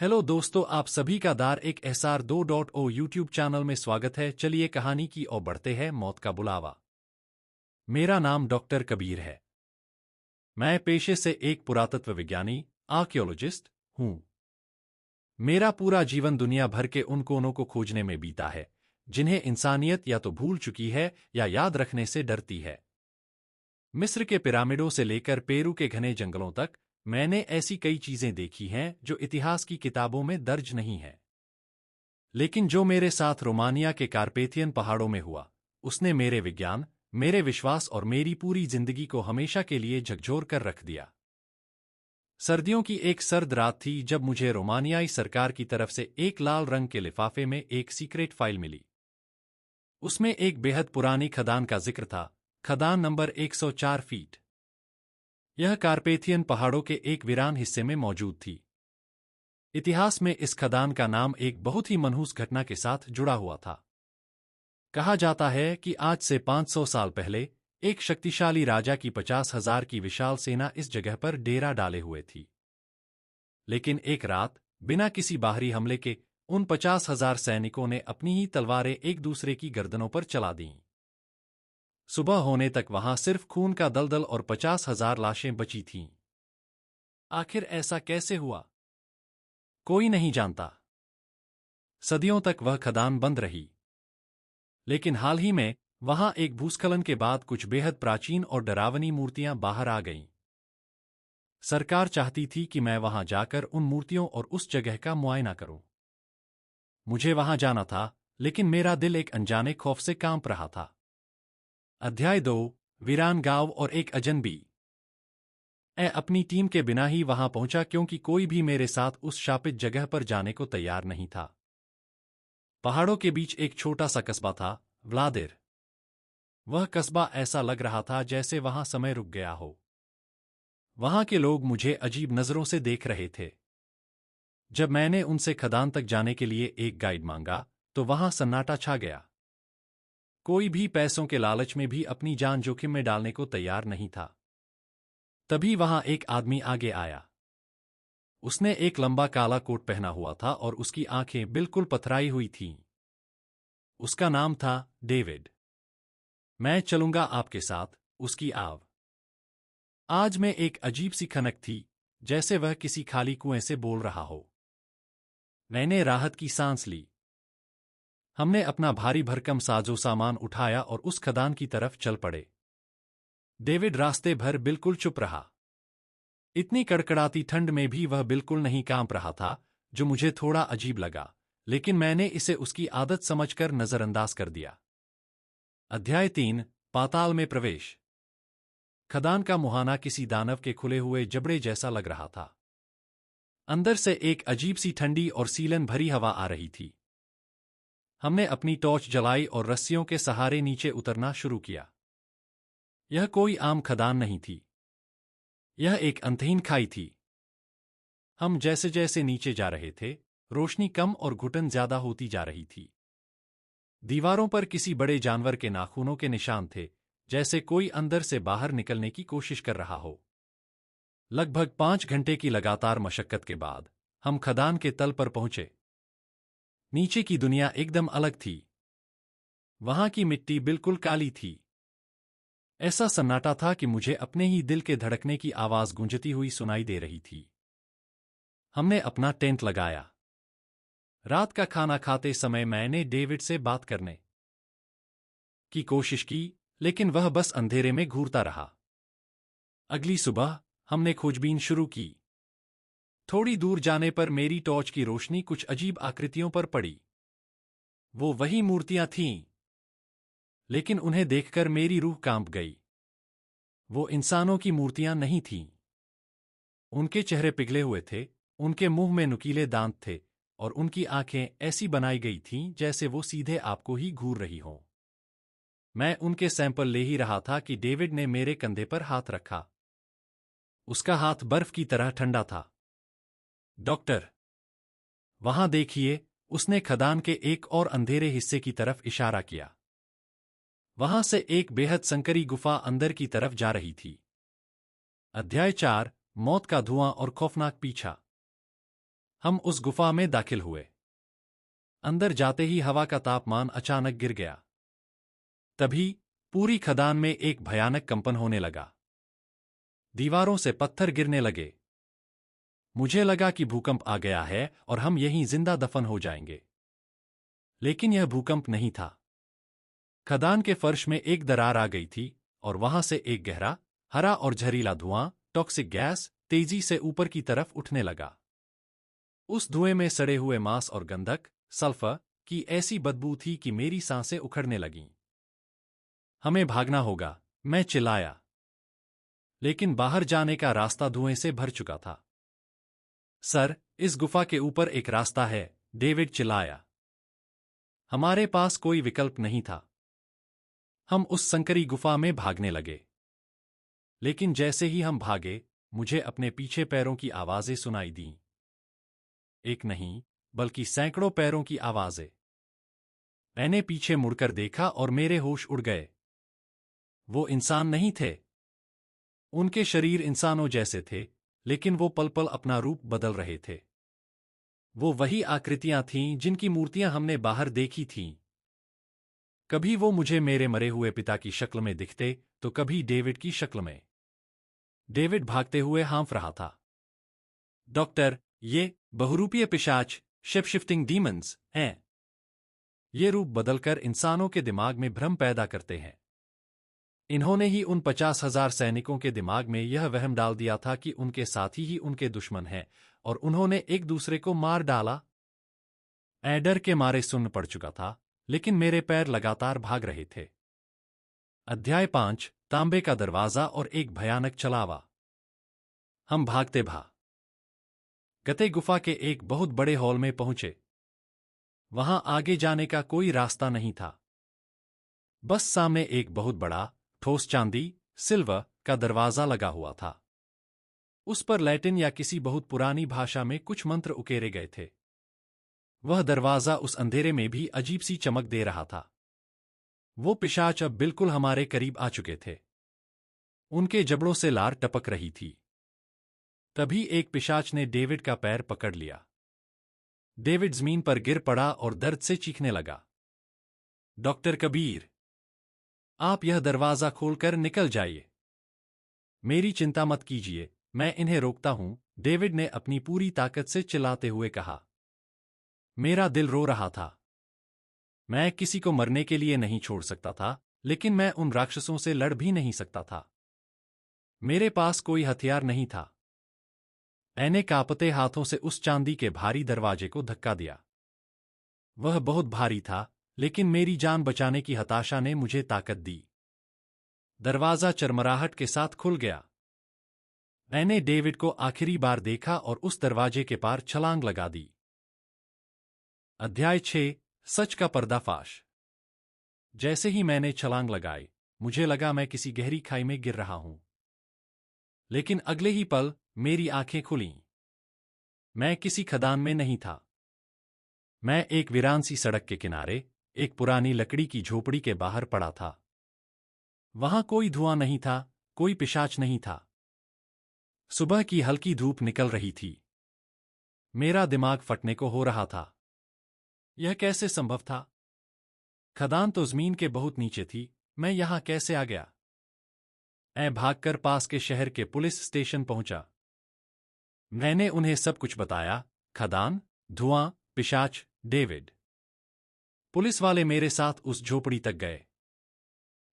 Hello दोस्तों, आप सभी का दार एक SR2.o यूट्यूब चैनल में स्वागत है। चलिए कहानी की ओर बढ़ते हैं। मौत का बुलावा। मेरा नाम डॉक्टर कबीर है। मैं पेशे से एक पुरातत्व विज्ञानी आर्कियोलॉजिस्ट हूं। मेरा पूरा जीवन दुनिया भर के उन कोनों को खोजने में बीता है जिन्हें इंसानियत या तो भूल चुकी है या याद रखने से डरती है। मिस्र के पिरामिडों से लेकर पेरू के घने जंगलों तक मैंने ऐसी कई चीजें देखी हैं जो इतिहास की किताबों में दर्ज नहीं है। लेकिन जो मेरे साथ रोमानिया के कारपेथियन पहाड़ों में हुआ, उसने मेरे विज्ञान, मेरे विश्वास और मेरी पूरी जिंदगी को हमेशा के लिए झकझोर कर रख दिया। सर्दियों की एक सर्द रात थी जब मुझे रोमानियाई सरकार की तरफ से एक लाल रंग के लिफाफे में एक सीक्रेट फाइल मिली। उसमें एक बेहद पुरानी खदान का जिक्र था, खदान नंबर 104 फीट। यह कारपेथियन पहाड़ों के एक वीरान हिस्से में मौजूद थी। इतिहास में इस खदान का नाम एक बहुत ही मनहूस घटना के साथ जुड़ा हुआ था। कहा जाता है कि आज से 500 साल पहले एक शक्तिशाली राजा की 50,000 की विशाल सेना इस जगह पर डेरा डाले हुए थी। लेकिन एक रात, बिना किसी बाहरी हमले के, उन 50,000 सैनिकों ने अपनी ही तलवारें एक दूसरे की गर्दनों पर चला दीं। सुबह होने तक वहां सिर्फ खून का दलदल और 50,000 लाशें बची थीं। आखिर ऐसा कैसे हुआ, कोई नहीं जानता। सदियों तक वह खदान बंद रही। लेकिन हाल ही में वहां एक भूस्खलन के बाद कुछ बेहद प्राचीन और डरावनी मूर्तियां बाहर आ गईं। सरकार चाहती थी कि मैं वहां जाकर उन मूर्तियों और उस जगह का मुआयना करूं। मुझे वहां जाना था, लेकिन मेरा दिल एक अनजाने खौफ से कांप रहा था। अध्याय 2, वीरान गांव और एक अजनबी। मैं अपनी टीम के बिना ही वहां पहुंचा क्योंकि कोई भी मेरे साथ उस शापित जगह पर जाने को तैयार नहीं था। पहाड़ों के बीच एक छोटा सा कस्बा था, व्लादिर। वह कस्बा ऐसा लग रहा था जैसे वहां समय रुक गया हो। वहां के लोग मुझे अजीब नजरों से देख रहे थे। जब मैंने उनसे खदान तक जाने के लिए एक गाइड मांगा, तो वहां सन्नाटा छा गया। कोई भी पैसों के लालच में भी अपनी जान जोखिम में डालने को तैयार नहीं था। तभी वहां एक आदमी आगे आया। उसने एक लंबा काला कोट पहना हुआ था और उसकी आंखें बिल्कुल पथराई हुई थीं। उसका नाम था डेविड। मैं चलूंगा आपके साथ, उसकी आव। आज में एक अजीब सी खनक थी, जैसे वह किसी खाली कुएं से बोल रहा हो। मैंने राहत की सांस ली। हमने अपना भारी भरकम साजो सामान उठाया और उस खदान की तरफ चल पड़े। डेविड रास्ते भर बिल्कुल चुप रहा। इतनी कड़कड़ाती ठंड में भी वह बिल्कुल नहीं कांप रहा था, जो मुझे थोड़ा अजीब लगा, लेकिन मैंने इसे उसकी आदत समझकर नजरअंदाज कर दिया। अध्याय 3, पाताल में प्रवेश। खदान का मुहाना किसी दानव के खुले हुए जबड़े जैसा लग रहा था। अंदर से एक अजीब सी ठंडी और सीलन भरी हवा आ रही थी। हमने अपनी टॉर्च जलाई और रस्सियों के सहारे नीचे उतरना शुरू किया। यह कोई आम खदान नहीं थी। यह एक अंतहीन खाई थी। हम जैसे जैसे नीचे जा रहे थे, रोशनी कम और घुटन ज्यादा होती जा रही थी। दीवारों पर किसी बड़े जानवर के नाखूनों के निशान थे, जैसे कोई अंदर से बाहर निकलने की कोशिश कर रहा हो। लगभग 5 घंटे की लगातार मशक्कत के बाद हम खदान के तल पर पहुंचे। नीचे की दुनिया एकदम अलग थी। वहां की मिट्टी बिल्कुल काली थी। ऐसा सन्नाटा था कि मुझे अपने ही दिल के धड़कने की आवाज गूंजती हुई सुनाई दे रही थी। हमने अपना टेंट लगाया। रात का खाना खाते समय मैंने डेविड से बात करने की कोशिश की, लेकिन वह बस अंधेरे में घूरता रहा। अगली सुबह हमने खोजबीन शुरू की। थोड़ी दूर जाने पर मेरी टॉर्च की रोशनी कुछ अजीब आकृतियों पर पड़ी। वो वही मूर्तियां थीं, लेकिन उन्हें देखकर मेरी रूह कांप गई। वो इंसानों की मूर्तियां नहीं थीं। उनके चेहरे पिघले हुए थे, उनके मुंह में नुकीले दांत थे, और उनकी आंखें ऐसी बनाई गई थीं जैसे वो सीधे आपको ही घूर रही हों। मैं उनके सैंपल ले ही रहा था कि डेविड ने मेरे कंधे पर हाथ रखा। उसका हाथ बर्फ की तरह ठंडा था। डॉक्टर, वहां देखिए, उसने खदान के एक और अंधेरे हिस्से की तरफ इशारा किया। वहां से एक बेहद संकरी गुफा अंदर की तरफ जा रही थी। अध्याय 4, मौत का धुआं और खौफनाक पीछा। हम उस गुफा में दाखिल हुए। अंदर जाते ही हवा का तापमान अचानक गिर गया। तभी पूरी खदान में एक भयानक कंपन होने लगा। दीवारों से पत्थर गिरने लगे। मुझे लगा कि भूकंप आ गया है और हम यहीं जिंदा दफन हो जाएंगे। लेकिन यह भूकंप नहीं था। खदान के फर्श में एक दरार आ गई थी और वहां से एक गहरा, हरा और जहरीला धुआं, टॉक्सिक गैस, तेजी से ऊपर की तरफ उठने लगा। उस धुएं में सड़े हुए मांस और गंधक, सल्फर की ऐसी बदबू थी कि मेरी सांसें उखड़ने लगीं। हमें भागना होगा, मैं चिल्लाया। लेकिन बाहर जाने का रास्ता धुएं से भर चुका था। सर, इस गुफा के ऊपर एक रास्ता है, डेविड चिल्लाया। हमारे पास कोई विकल्प नहीं था। हम उस संकरी गुफा में भागने लगे। लेकिन जैसे ही हम भागे, मुझे अपने पीछे पैरों की आवाजें सुनाई दीं। एक नहीं, बल्कि सैकड़ों पैरों की आवाजें। मैंने पीछे मुड़कर देखा और मेरे होश उड़ गए। वो इंसान नहीं थे। उनके शरीर इंसानों जैसे थे, लेकिन वो पल पल अपना रूप बदल रहे थे। वो वही आकृतियां थीं जिनकी मूर्तियां हमने बाहर देखी थीं। कभी वो मुझे मेरे मरे हुए पिता की शक्ल में दिखते, तो कभी डेविड की शक्ल में। डेविड भागते हुए हाँफ रहा था। डॉक्टर, ये बहुरूपीय पिशाच, शेप शिफ्टिंग डीमंस हैं। ये रूप बदलकर इंसानों के दिमाग में भ्रम पैदा करते हैं। इन्होंने ही उन 50,000 सैनिकों के दिमाग में यह वहम डाल दिया था कि उनके साथी ही उनके दुश्मन हैं, और उन्होंने एक दूसरे को मार डाला। मैं डर के मारे सुन्न पड़ चुका था, लेकिन मेरे पैर लगातार भाग रहे थे। अध्याय 5, तांबे का दरवाजा और एक भयानक छलावा। हम भागते गते गुफा के एक बहुत बड़े हॉल में पहुंचे। वहां आगे जाने का कोई रास्ता नहीं था। बस सामने एक बहुत बड़ा, ठोस चांदी, सिल्वर का दरवाजा लगा हुआ था। उस पर लैटिन या किसी बहुत पुरानी भाषा में कुछ मंत्र उकेरे गए थे। वह दरवाजा उस अंधेरे में भी अजीब सी चमक दे रहा था। वो पिशाच अब बिल्कुल हमारे करीब आ चुके थे। उनके जबड़ों से लार टपक रही थी। तभी एक पिशाच ने डेविड का पैर पकड़ लिया। डेविड जमीन पर गिर पड़ा और दर्द से चीखने लगा। डॉक्टर कबीर, आप यह दरवाजा खोलकर निकल जाइए। मेरी चिंता मत कीजिए, मैं इन्हें रोकता हूं, डेविड ने अपनी पूरी ताकत से चिल्लाते हुए कहा। मेरा दिल रो रहा था। मैं किसी को मरने के लिए नहीं छोड़ सकता था, लेकिन मैं उन राक्षसों से लड़ भी नहीं सकता था। मेरे पास कोई हथियार नहीं था। मैंने कांपते हाथों से उस चांदी के भारी दरवाजे को धक्का दिया। वह बहुत भारी था, लेकिन मेरी जान बचाने की हताशा ने मुझे ताकत दी। दरवाजा चरमराहट के साथ खुल गया। मैंने डेविड को आखिरी बार देखा और उस दरवाजे के पार छलांग लगा दी। अध्याय 6, सच का पर्दाफाश। जैसे ही मैंने छलांग लगाई, मुझे लगा मैं किसी गहरी खाई में गिर रहा हूं। लेकिन अगले ही पल मेरी आंखें खुलीं। मैं किसी खदान में नहीं था। मैं एक वीरान सी सड़क के किनारे, एक पुरानी लकड़ी की झोपड़ी के बाहर पड़ा था। वहां कोई धुआं नहीं था, कोई पिशाच नहीं था। सुबह की हल्की धूप निकल रही थी। मेरा दिमाग फटने को हो रहा था। यह कैसे संभव था? खदान तो जमीन के बहुत नीचे थी, मैं यहां कैसे आ गया? मैं भागकर पास के शहर के पुलिस स्टेशन पहुंचा। मैंने उन्हें सब कुछ बताया, खदान, धुआं, पिशाच, डेविड। पुलिस वाले मेरे साथ उस झोपड़ी तक गए।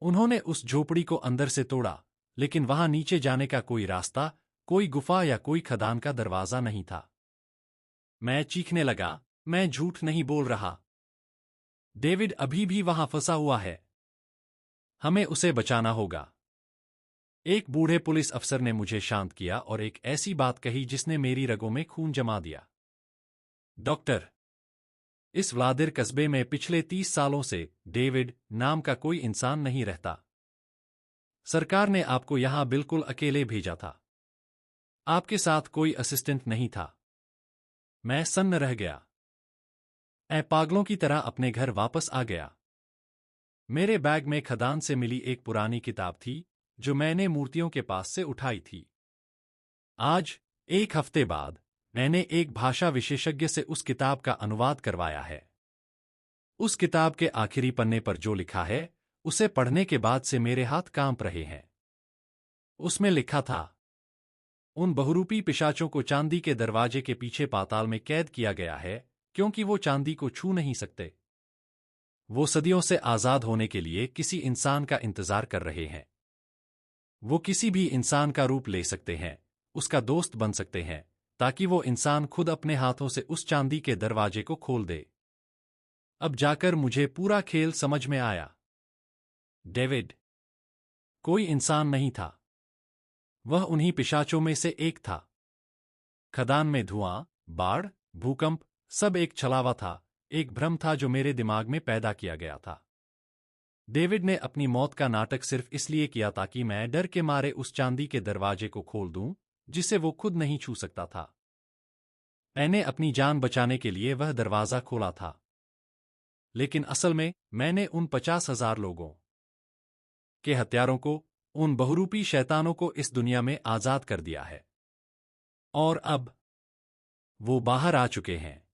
उन्होंने उस झोपड़ी को अंदर से तोड़ा, लेकिन वहां नीचे जाने का कोई रास्ता, कोई गुफा या कोई खदान का दरवाजा नहीं था। मैं चीखने लगा, मैं झूठ नहीं बोल रहा। डेविड अभी भी वहां फंसा हुआ है। हमें उसे बचाना होगा। एक बूढ़े पुलिस अफसर ने मुझे शांत किया और एक ऐसी बात कही जिसने मेरी रगों में खून जमा दिया। डॉक्टर, इस व्लादिर कस्बे में पिछले 30 सालों से डेविड नाम का कोई इंसान नहीं रहता। सरकार ने आपको यहां बिल्कुल अकेले भेजा था। आपके साथ कोई असिस्टेंट नहीं था। मैं सन्न रह गया। मैं पागलों की तरह अपने घर वापस आ गया। मेरे बैग में खदान से मिली एक पुरानी किताब थी, जो मैंने मूर्तियों के पास से उठाई थी। आज, एक हफ्ते बाद, मैंने एक भाषा विशेषज्ञ से उस किताब का अनुवाद करवाया है। उस किताब के आखिरी पन्ने पर जो लिखा है, उसे पढ़ने के बाद से मेरे हाथ कांप रहे हैं। उसमें लिखा था, उन बहुरूपी पिशाचों को चांदी के दरवाजे के पीछे पाताल में कैद किया गया है, क्योंकि वो चांदी को छू नहीं सकते। वो सदियों से आजाद होने के लिए किसी इंसान का इंतजार कर रहे हैं। वो किसी भी इंसान का रूप ले सकते हैं, उसका दोस्त बन सकते हैं, ताकि वो इंसान खुद अपने हाथों से उस चांदी के दरवाजे को खोल दे। अब जाकर मुझे पूरा खेल समझ में आया। डेविड कोई इंसान नहीं था। वह उन्हीं पिशाचों में से एक था। खदान में धुआं, बाढ़, भूकंप, सब एक छलावा था, एक भ्रम था जो मेरे दिमाग में पैदा किया गया था। डेविड ने अपनी मौत का नाटक सिर्फ इसलिए किया ताकि मैं डर के मारे उस चांदी के दरवाजे को खोल दूं, जिसे वो खुद नहीं छू सकता था। मैंने अपनी जान बचाने के लिए वह दरवाजा खोला था। लेकिन असल में मैंने उन 50,000 लोगों के हत्यारों को, उन बहुरूपी शैतानों को इस दुनिया में आजाद कर दिया है। और अब वो बाहर आ चुके हैं।